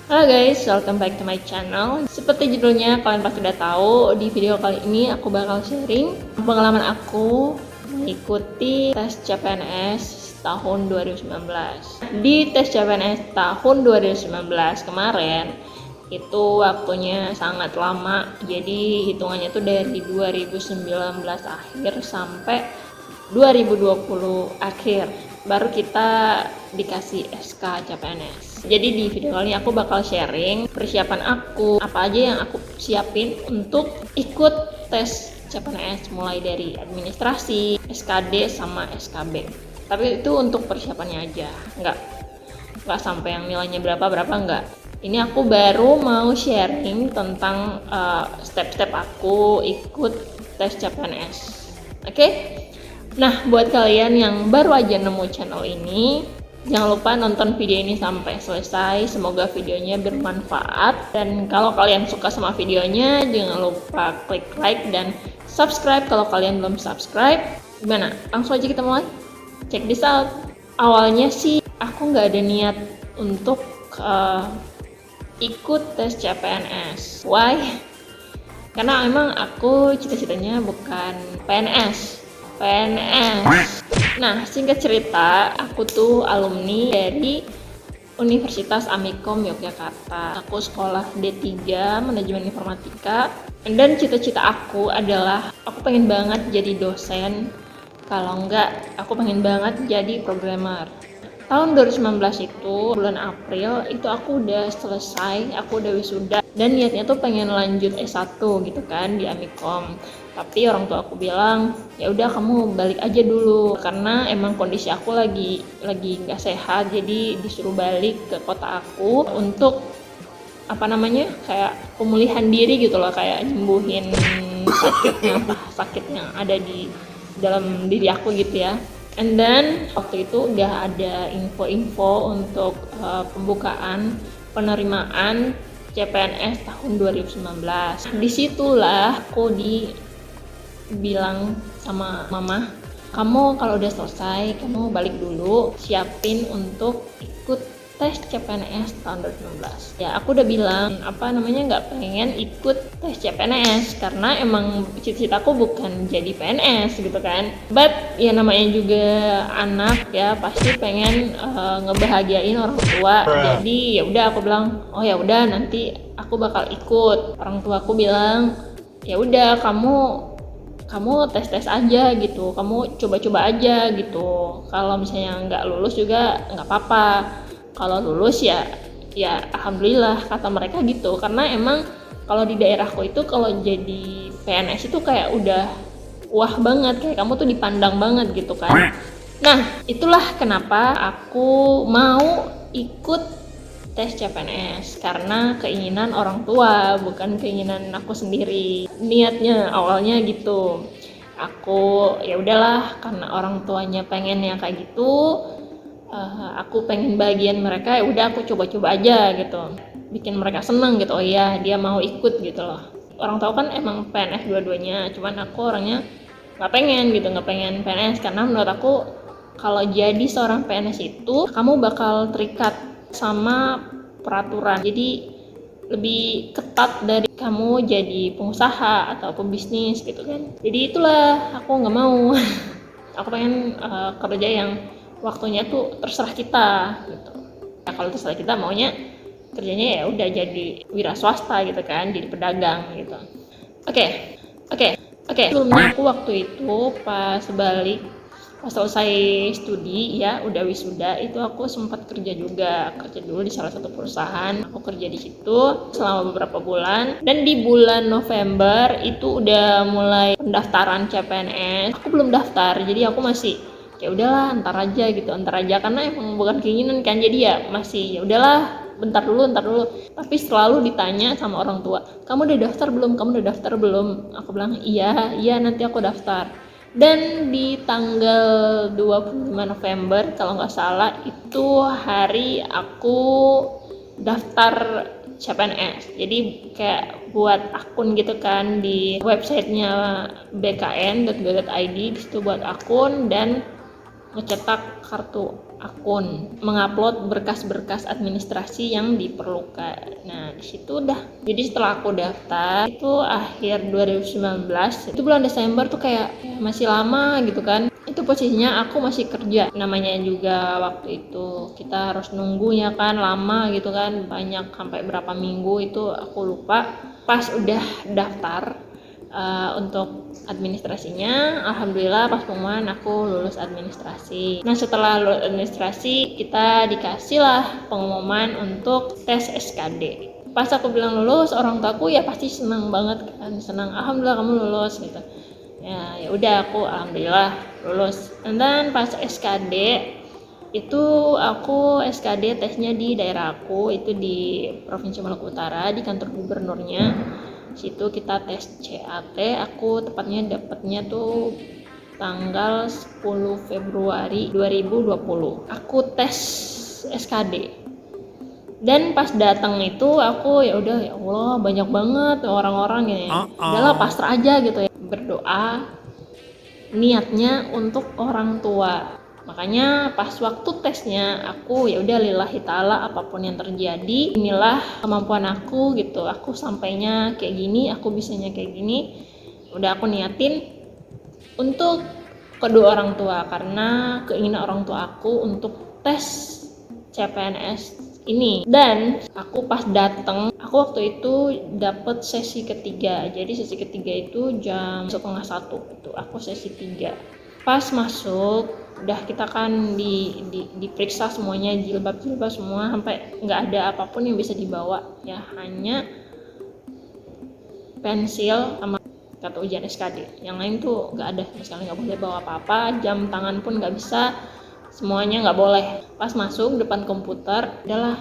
Halo guys, welcome back to my channel. Seperti judulnya, kalian pasti udah tahu, di video kali ini aku bakal sharing pengalaman aku mengikuti tes CPNS tahun 2019. Di tes CPNS tahun 2019 kemarin, itu waktunya sangat lama. Jadi hitungannya tuh dari 2019 akhir sampai 2020 akhir baru kita dikasih SK CPNS. Jadi di video kali ini aku bakal sharing persiapan aku, apa aja yang aku siapin untuk ikut tes CPNS, mulai dari administrasi, SKD sama SKB. Tapi itu untuk persiapannya aja, nggak sampai yang nilainya berapa nggak. Ini aku baru mau sharing tentang step-step aku ikut tes CPNS. Oke? Nah, buat kalian yang baru aja nemu channel ini, jangan lupa nonton video ini sampai selesai. Semoga videonya bermanfaat. Dan kalau kalian suka sama videonya, jangan lupa klik like dan subscribe kalau kalian belum subscribe. Gimana? Langsung aja kita mulai. Check this out. Awalnya sih aku nggak ada niat untuk ikut tes CPNS. Why? Karena emang aku cita-citanya bukan PNS. Nah, singkat cerita, aku tuh alumni dari Universitas Amikom Yogyakarta. Aku sekolah D3 Manajemen Informatika. Dan cita-cita aku adalah aku pengen banget jadi dosen. Kalau enggak, aku pengen banget jadi programmer. Tahun 2019 itu, bulan April, itu aku udah selesai, aku udah wisuda. Dan niatnya tuh pengen lanjut S1 gitu kan di Amikom. Tapi orang tua aku bilang, ya udah kamu balik aja dulu, karena emang kondisi aku lagi nggak sehat, jadi disuruh balik ke kota aku untuk kayak pemulihan diri gitu loh, kayak nyembuhin sakit yang ada di dalam diri aku gitu ya. And then waktu itu udah ada info-info untuk pembukaan penerimaan CPNS tahun 2019. Disitulah aku dibilang sama mama, kamu kalau udah selesai, kamu balik dulu, siapin untuk ikut tes CPNS tahun 2019. Ya aku udah bilang nggak pengen ikut tes CPNS karena emang cita-citaku bukan jadi PNS gitu kan. But ya namanya juga anak ya, pasti pengen ngebahagiain orang tua. Jadi ya udah aku bilang, oh ya udah nanti aku bakal ikut. Orang tua aku bilang, ya udah kamu tes aja gitu, kamu coba-coba aja gitu. Kalau misalnya nggak lulus juga nggak apa-apa, kalau lulus ya alhamdulillah, kata mereka gitu. Karena emang kalau di daerahku itu kalau jadi PNS itu kayak udah wah banget, kayak kamu tuh dipandang banget gitu kan. Nah, itulah kenapa aku mau ikut tes CPNS, karena keinginan orang tua, bukan keinginan aku sendiri. Niatnya awalnya gitu. Aku ya udahlah, karena orang tuanya pengen yang kayak gitu, aku pengen bagian mereka, ya udah aku coba-coba aja gitu, bikin mereka seneng gitu. Oh iya, dia mau ikut gitu loh. Orang tahu kan emang PNS dua-duanya, cuman aku orangnya nggak pengen PNS, karena menurut aku kalau jadi seorang PNS itu kamu bakal terikat sama peraturan, jadi lebih ketat dari kamu jadi pengusaha atau pebisnis gitu kan. Jadi itulah aku nggak mau. Aku pengen kerja yang waktunya tuh terserah kita gitu. Nah, kalau terserah kita maunya kerjanya ya udah jadi wira swasta gitu kan, jadi pedagang gitu. Oke. Sebelumnya aku waktu itu pas selesai studi ya, udah wisuda, itu aku sempat kerja dulu di salah satu perusahaan. Aku kerja di situ selama beberapa bulan, dan di bulan November itu udah mulai pendaftaran CPNS. Aku belum daftar, jadi aku masih ya udahlah ntar aja karena emang bukan keinginan kan. Jadi ya masih ya udahlah, bentar dulu. Tapi selalu ditanya sama orang tua, kamu udah daftar belum? Aku bilang iya nanti aku daftar. Dan di tanggal 25 November kalau nggak salah, itu hari aku daftar CPNS. Jadi kayak buat akun gitu kan di websitenya bkn.go.id, disitu buat akun dan ngecetak kartu akun, mengupload berkas-berkas administrasi yang diperlukan. Nah, di situ udah. Jadi setelah aku daftar itu akhir 2019, itu bulan Desember tuh kayak masih lama gitu kan. Itu posisinya aku masih kerja. Namanya juga waktu itu kita harus nunggu ya kan, lama gitu kan, banyak sampai berapa minggu itu aku lupa. Pas udah daftar untuk administrasinya, alhamdulillah pas pengumuman aku lulus administrasi. Nah, setelah lulus administrasi kita dikasih lah pengumuman untuk tes SKD. Pas aku bilang lulus, orang tuaku ya pasti senang banget kan, senang, alhamdulillah kamu lulus gitu. Ya udah, aku alhamdulillah lulus. Dan pas SKD itu aku SKD tesnya di daerah aku, itu di Provinsi Maluku Utara, di kantor gubernurnya. Situ kita tes CAT, aku tepatnya dapatnya tuh tanggal 10 Februari 2020. Aku tes SKD. Dan pas datang itu aku ya udah, ya Allah banyak banget orang-orang ya. Udahlah pasrah aja gitu ya. Berdoa niatnya untuk orang tua. Makanya pas waktu tesnya aku ya udah lillahi ta'ala, apapun yang terjadi inilah kemampuan aku gitu, aku sampainya kayak gini, aku bisanya kayak gini. Udah aku niatin untuk kedua orang tua, karena keinginan orang tua aku untuk tes CPNS ini. Dan aku pas datang, aku waktu itu dapet sesi ketiga. Jadi sesi ketiga itu jam 12:30 itu aku sesi 3. Pas masuk udah kita kan diperiksa semuanya, jilbab semua, sampai nggak ada apapun yang bisa dibawa ya, hanya pensil sama kata ujian SKD. Yang lain tuh nggak ada, misalnya nggak boleh bawa apa-apa, jam tangan pun nggak bisa, semuanya nggak boleh. Pas masuk depan komputer, adalah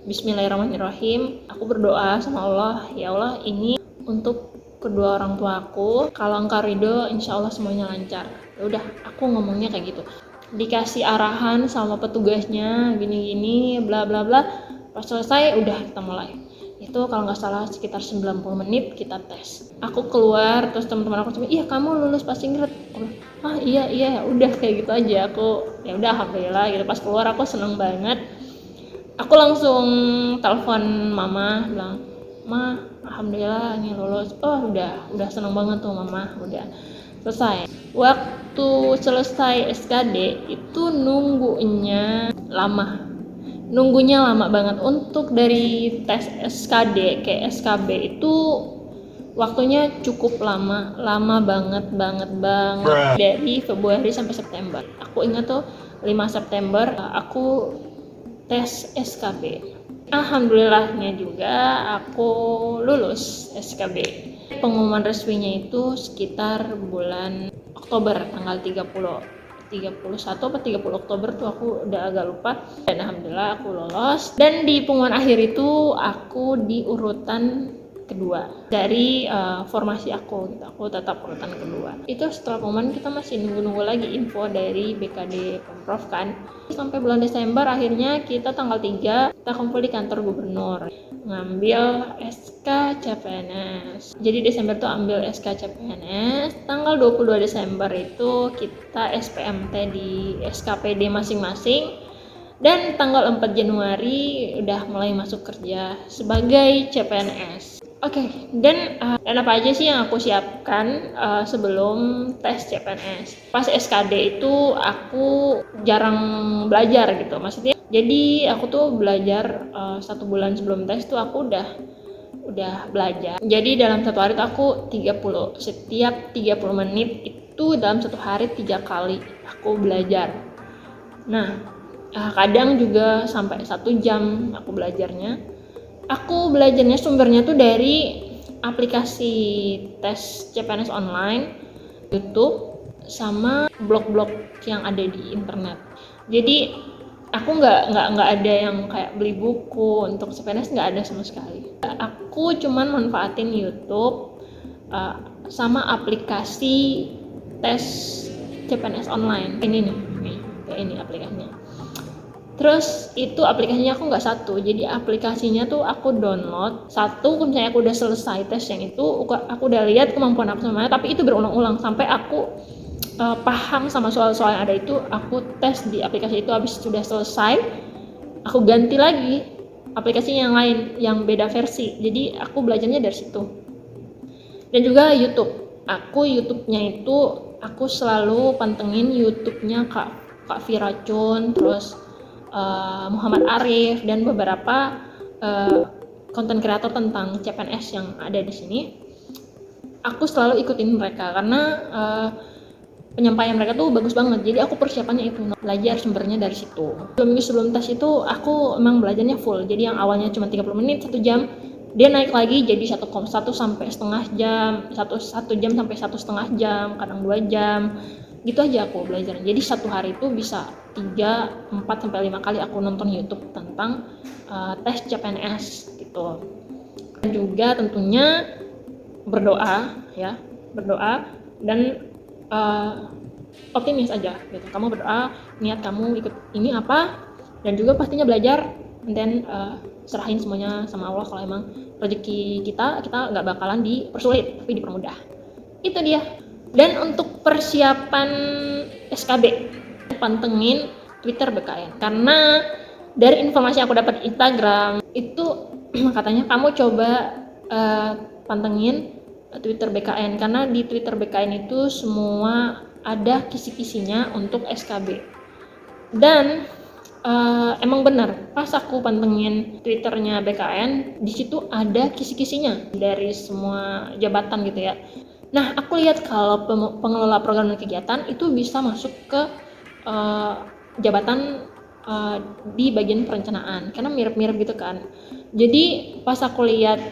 Bismillahirrahmanirrahim, aku berdoa sama Allah, ya Allah ini untuk kedua orang tua aku, kalau engkau ridho insya Allah semuanya lancar. Ya udah, aku ngomongnya kayak gitu, dikasih arahan sama petugasnya gini-gini bla bla bla. Pas selesai udah kita mulai. Itu kalau nggak salah sekitar 90 menit kita tes. Aku keluar, terus teman-teman aku cuma, iya kamu lulus pasti Ingrid. Ah iya udah kayak gitu aja. Aku ya udah alhamdulillah gitu. Pas keluar aku seneng banget. Aku langsung telepon mama, bilang, Ma, alhamdulillah ini lulus. Oh udah seneng banget tuh mama, udah selesai. Waktu selesai SKD itu nunggunya lama banget. Untuk dari tes SKD ke SKB itu waktunya cukup lama banget dari Februari sampai September. Aku ingat tuh 5 September aku tes SKB. Alhamdulillahnya juga aku lulus SKB. Pengumuman resminya itu sekitar bulan Oktober, tanggal 31 atau 30 Oktober tuh, aku udah agak lupa. Dan alhamdulillah aku lolos. Dan di pengumuman akhir itu aku di urutan kedua dari formasi aku gitu. Aku tetap urutan kedua. Itu setelah pengumuman kita masih nunggu lagi info dari BKD Pemprov kan. Sampai bulan Desember akhirnya kita tanggal 3 kita kumpul di kantor gubernur ngambil SK CPNS. Jadi Desember tuh ambil SK CPNS, tanggal 22 Desember itu kita SPMT di SKPD masing-masing, dan tanggal 4 Januari udah mulai masuk kerja sebagai CPNS. Oke, dan apa aja sih yang aku siapkan sebelum tes CPNS? Pas SKD itu aku jarang belajar gitu, maksudnya. Jadi aku tuh belajar 1 bulan sebelum tes tuh aku udah belajar. Jadi dalam satu hari tuh aku setiap 30 menit itu dalam satu hari 3 kali aku belajar. Nah, kadang juga sampai 1 jam aku belajarnya. Aku belajarnya sumbernya tuh dari aplikasi tes CPNS online, YouTube, sama blog-blog yang ada di internet. Jadi aku nggak ada yang kayak beli buku untuk CPNS, nggak ada sama sekali. Aku cuman manfaatin YouTube sama aplikasi tes CPNS online. Ini kayak ini aplikasinya. Terus itu aplikasinya aku nggak satu, jadi aplikasinya tuh aku download satu, misalnya aku udah selesai tes yang itu, aku udah lihat kemampuan aku sama, tapi itu berulang-ulang sampai aku paham sama soal-soal yang ada itu, aku tes di aplikasi itu. Habis sudah selesai, aku ganti lagi aplikasi yang lain yang beda versi. Jadi aku belajarnya dari situ. Dan juga YouTube. YouTube-nya itu aku selalu pantengin YouTube-nya Kak Viracun, terus Muhammad Arif, dan beberapa konten kreator tentang CPNS yang ada di sini. Aku selalu ikutin mereka karena penyampaian mereka tuh bagus banget. Jadi aku persiapannya itu belajar sumbernya dari situ. 2 minggu sebelum tes itu aku emang belajarnya full. Jadi yang awalnya cuma 30 menit, 1 jam, dia naik lagi jadi 1 sampai setengah jam, 1 jam sampai 1,5 jam, kadang 2 jam. Gitu aja aku belajar. Jadi satu hari itu bisa 3, 4 sampai 5 kali aku nonton YouTube tentang tes CPNS gitu. Dan juga tentunya berdoa dan optimis aja gitu. Kamu berdoa, niat kamu ikut ini apa, dan juga pastinya belajar, dan serahin semuanya sama Allah. Kalau emang rezeki kita nggak bakalan dipersulit tapi dipermudah. Itu dia. Dan untuk persiapan SKB, pantengin Twitter BKN, karena dari informasi yang aku dapat di Instagram itu katanya kamu coba pantengin Twitter BKN, karena di Twitter BKN itu semua ada kisi-kisinya untuk SKB. Dan emang benar, pas aku pantengin Twitternya BKN, di situ ada kisi-kisinya dari semua jabatan gitu ya. Nah, aku lihat kalau pengelola program dan kegiatan itu bisa masuk ke jabatan di bagian perencanaan, karena mirip-mirip gitu kan. Jadi pas aku lihat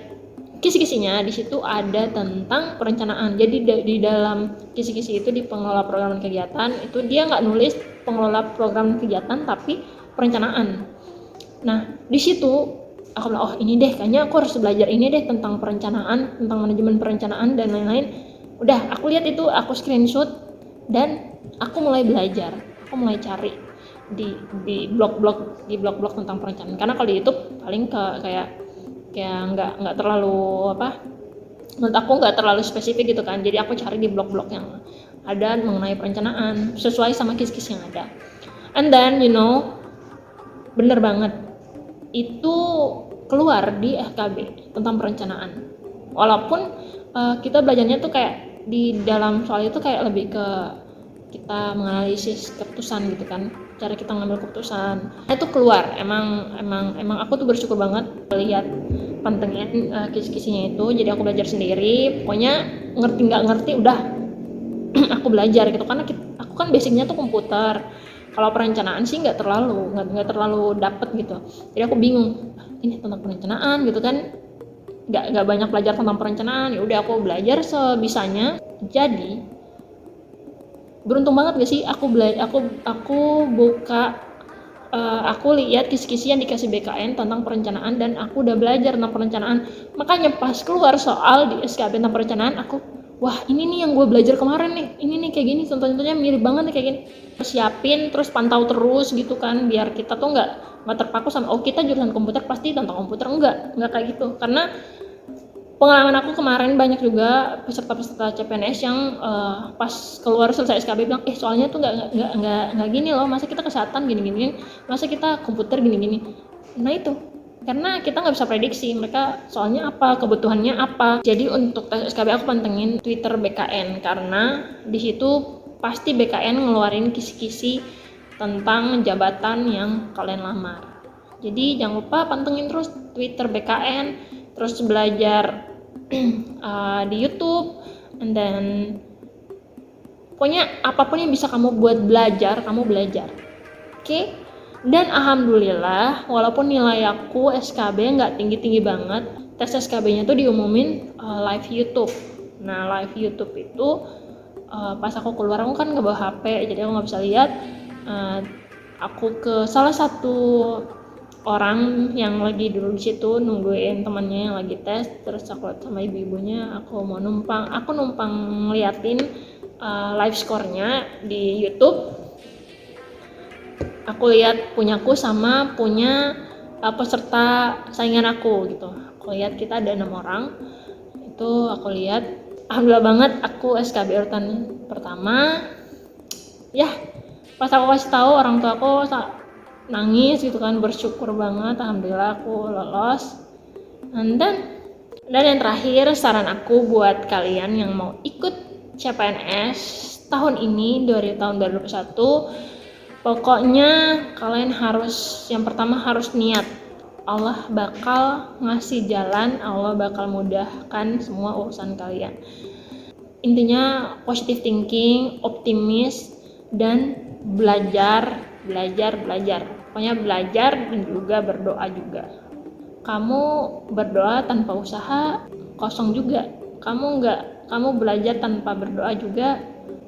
kisi-kisinya, di situ ada tentang perencanaan. Jadi di dalam kisi-kisi itu, di pengelola program dan kegiatan itu, dia nggak nulis pengelola program dan kegiatan tapi perencanaan. Nah, di situ aku bilang, oh ini deh, kayaknya aku harus belajar ini deh tentang perencanaan, tentang manajemen perencanaan dan lain-lain. Udah, aku lihat itu, aku screenshot, dan aku mulai belajar. Aku mulai cari di blog-blog tentang perencanaan. Karena kalau di YouTube paling kayak nggak terlalu menurut aku nggak terlalu spesifik gitu kan. Jadi aku cari di blog-blog yang ada mengenai perencanaan sesuai sama kis-kis yang ada. And then bener banget, itu keluar di FKB tentang perencanaan. Walaupun kita belajarnya tuh kayak di dalam soal itu kayak lebih ke kita menganalisis keputusan gitu kan, cara kita ngambil keputusan. Itu keluar, emang aku tuh bersyukur banget lihat pantengin kisi-kisinya itu. Jadi aku belajar sendiri, pokoknya ngerti nggak ngerti udah aku belajar gitu, karena aku kan basicnya tuh komputer. Kalau perencanaan sih nggak terlalu dapet gitu. Jadi aku bingung, ini tentang perencanaan gitu kan, nggak banyak belajar tentang perencanaan. Ya udah aku belajar sebisanya. Jadi beruntung banget gak sih aku lihat kisi-kisi yang dikasih BKN tentang perencanaan, dan aku udah belajar tentang perencanaan. Makanya pas keluar soal di SKB tentang perencanaan, aku wah ini nih yang gue belajar kemarin nih, ini nih kayak gini, contoh-contohnya mirip banget nih kayak gini. Persiapin, terus pantau terus gitu kan, biar kita tuh nggak terpaku sama kita jurusan komputer pasti tentang komputer. Enggak kayak gitu. Karena pengalaman aku kemarin banyak juga peserta CPNS yang pas keluar selesai SKB bilang, soalnya tuh nggak gini loh, masa kita kesehatan gini, masa kita komputer gini. Nah itu karena kita nggak bisa prediksi mereka soalnya apa, kebutuhannya apa. Jadi untuk tes SKB aku pantengin Twitter BKN, karena di situ pasti BKN ngeluarin kisi-kisi tentang jabatan yang kalian lamar. Jadi jangan lupa pantengin terus Twitter BKN, terus belajar di YouTube, and then pokoknya apapun yang bisa kamu buat belajar, kamu belajar. Oke? Dan alhamdulillah, walaupun nilai aku SKB nggak tinggi-tinggi banget, tes SKB-nya tuh diumumin live YouTube. Nah, live YouTube itu pas aku keluar, aku kan nggak bawa HP, jadi aku nggak bisa lihat. Aku ke salah satu orang yang lagi dulu di situ nungguin temannya yang lagi tes, terus aku sama ibu-ibunya, aku numpang ngeliatin live score-nya di YouTube. Aku lihat punyaku sama punya peserta saingan aku gitu. Aku lihat kita ada 6 orang. Itu aku lihat, alhamdulillah banget aku SKB urutan pertama. ya pas aku kasih tahu orang tua aku nangis gitu kan, bersyukur banget, alhamdulillah aku lolos. Dan yang terakhir, saran aku buat kalian yang mau ikut CPNS tahun ini dari tahun 2021, pokoknya kalian harus, yang pertama harus niat. Allah bakal ngasih jalan, Allah bakal mudahkan semua urusan kalian. Intinya positive thinking, optimis, dan belajar. Pokoknya belajar dan juga berdoa juga. Kamu berdoa tanpa usaha kosong juga. Kamu belajar tanpa berdoa juga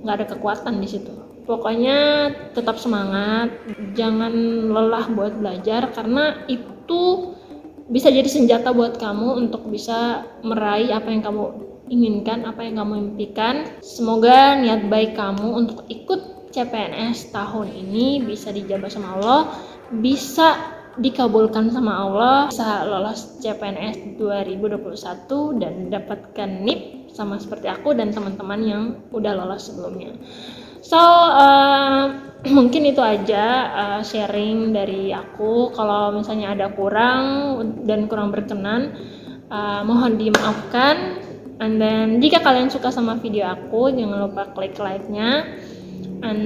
nggak ada kekuatan di situ. Pokoknya tetap semangat, jangan lelah buat belajar, karena itu bisa jadi senjata buat kamu untuk bisa meraih apa yang kamu inginkan, apa yang kamu impikan. Semoga niat baik kamu untuk ikut CPNS tahun ini bisa dijabah sama Allah, bisa dikabulkan sama Allah, bisa lolos CPNS 2021 dan dapatkan NIP sama seperti aku dan teman-teman yang udah lolos sebelumnya. So mungkin itu aja sharing dari aku. Kalau misalnya ada kurang dan kurang berkenan, mohon dimaafkan. And then jika kalian suka sama video aku, jangan lupa klik like-nya and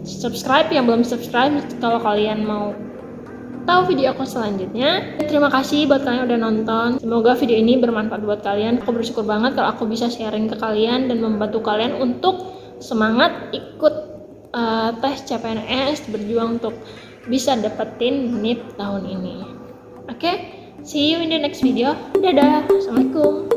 subscribe yang belum subscribe kalau kalian mau tahu video aku selanjutnya. Terima kasih buat kalian yang udah nonton. Semoga video ini bermanfaat buat kalian. Aku bersyukur banget kalau aku bisa sharing ke kalian dan membantu kalian untuk semangat ikut tes CPNS, berjuang untuk bisa dapetin NIP tahun ini. Oke, see you in the next video. Dadah, assalamualaikum.